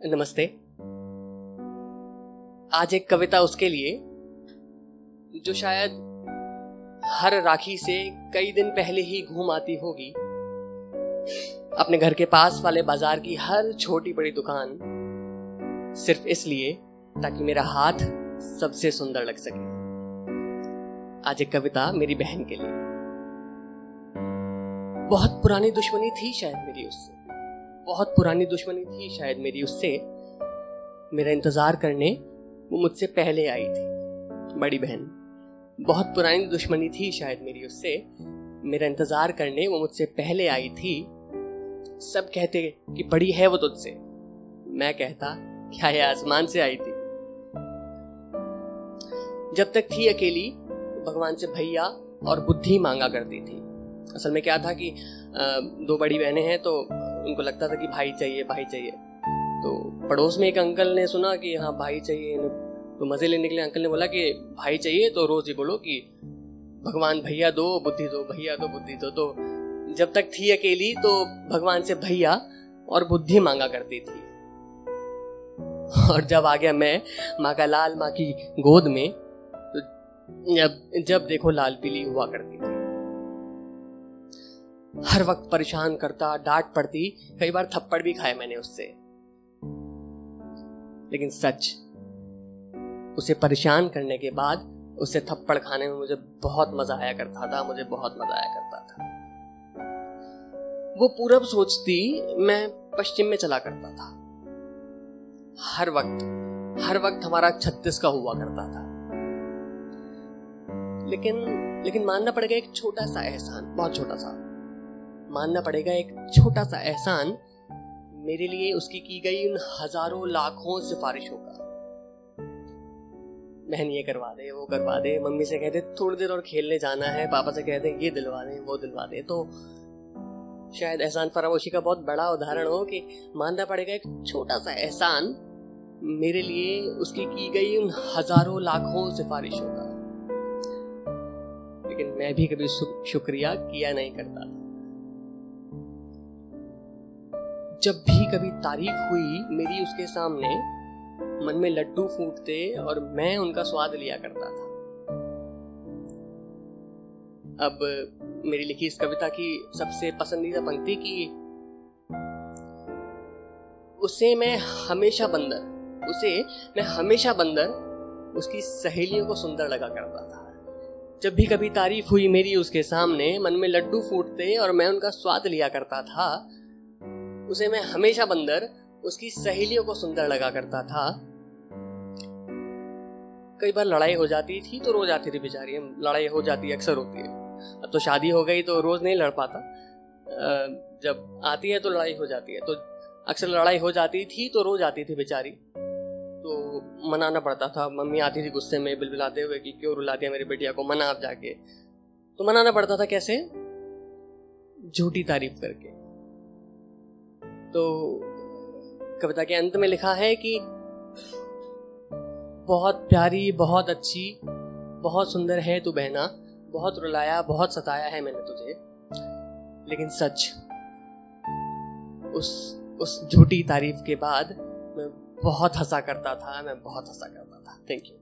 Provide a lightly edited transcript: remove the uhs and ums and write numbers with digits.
नमस्ते। आज एक कविता उसके लिए जो शायद हर राखी से कई दिन पहले ही घूम आती होगी, अपने घर के पास वाले बाजार की हर छोटी बड़ी दुकान, सिर्फ इसलिए ताकि मेरा हाथ सबसे सुंदर लग सके। आज एक कविता मेरी बहन के लिए। बहुत पुरानी दुश्मनी थी शायद मेरी उससे, बहुत पुरानी दुश्मनी थी शायद मेरी उससे। मेरा इंतजार करने वो मुझसे पहले आई थी, बड़ी बहन। बहुत पुरानी दुश्मनी थी शायद मेरी उससे, मेरा इंतजार करने वो मुझसे पहले आई थी। सब कहते कि बड़ी है वो तुझसे, मैं कहता क्या ये आसमान से आई थी। जब तक थी अकेली भगवान से भैया और बुद्धि मांगा करती थी। असल में क्या था कि दो बड़ी बहनें हैं तो उनको लगता था कि भाई चाहिए भाई चाहिए। तो पड़ोस में एक अंकल ने सुना कि हाँ भाई चाहिए, तो मजे लेने के लिए अंकल ने बोला कि भाई चाहिए तो रोज ही बोलो कि भगवान भैया दो बुद्धि दो, भैया दो बुद्धि दो। तो जब तक थी अकेली तो भगवान से भैया और बुद्धि मांगा करती थी। और जब आ गया मैं माँ का लाल, माँ की गोद में, तो जब देखो लाल पीली हुआ करती थी। हर वक्त परेशान करता, डांट पड़ती, कई बार थप्पड़ भी खाए मैंने उससे। लेकिन सच, उसे परेशान करने के बाद उसे थप्पड़ खाने में मुझे बहुत मजा आया करता था, मुझे बहुत मजा आया करता था। वो पूरब सोचती, मैं पश्चिम में चला करता था। हर वक्त हमारा 36 का हुआ करता था। लेकिन मानना पड़ेगा एक छोटा सा एहसान, बहुत छोटा सा मानना पड़ेगा एक छोटा सा एहसान, मेरे लिए उसकी की गई उन हजारों लाखों सिफारिशों का। बहन ये करवा दे, वो करवा दे, मम्मी से कहते थोड़ी देर और खेलने जाना है, पापा से कहते ये दिलवा दे, वो दिलवा दे। तो शायद एहसान फरामोशी का बहुत बड़ा उदाहरण हो कि मानना पड़ेगा एक छोटा सा एहसान, मेरे लिए उसकी की गई उन हजारों लाखों सिफारिशों का। लेकिन मैं भी कभी शुक्रिया किया नहीं करता था। जब भी कभी तारीफ हुई मेरी उसके सामने, मन में लड्डू फूटते और मैं उनका स्वाद लिया करता था। अब मेरी लिखी इस कविता की सबसे पसंदीदा पंक्ति की, उसे मैं हमेशा बंदर उसकी सहेलियों को सुंदर लगा करता था। जब भी कभी तारीफ हुई मेरी उसके सामने, मन में लड्डू फूटते और मैं उनका स्वाद लिया करता था। उसे मैं हमेशा बंदर उसकी सहेलियों को सुंदर लगा करता था। कई बार लड़ाई हो जाती थी तो रोज आती थी बेचारी, लड़ाई हो जाती अक्सर होती है। अब तो शादी हो गई तो रोज नहीं लड़ पाता, जब आती है तो लड़ाई हो जाती है। तो अक्सर लड़ाई हो जाती थी तो रोज आती थी बेचारी, तो मनाना पड़ता था। मम्मी आती थी गुस्से में बिलबिलाते हुए कि क्यों रुला दिया मेरी बेटिया को, मना आप जाके। तो मनाना पड़ता था कैसे? झूठी तारीफ करके। तो कविता के अंत में लिखा है कि बहुत प्यारी, बहुत अच्छी, बहुत सुंदर है तू बहना, बहुत रुलाया, बहुत सताया है मैंने तुझे। लेकिन सच, उस झूठी तारीफ के बाद मैं बहुत हंसा करता था। Thank you.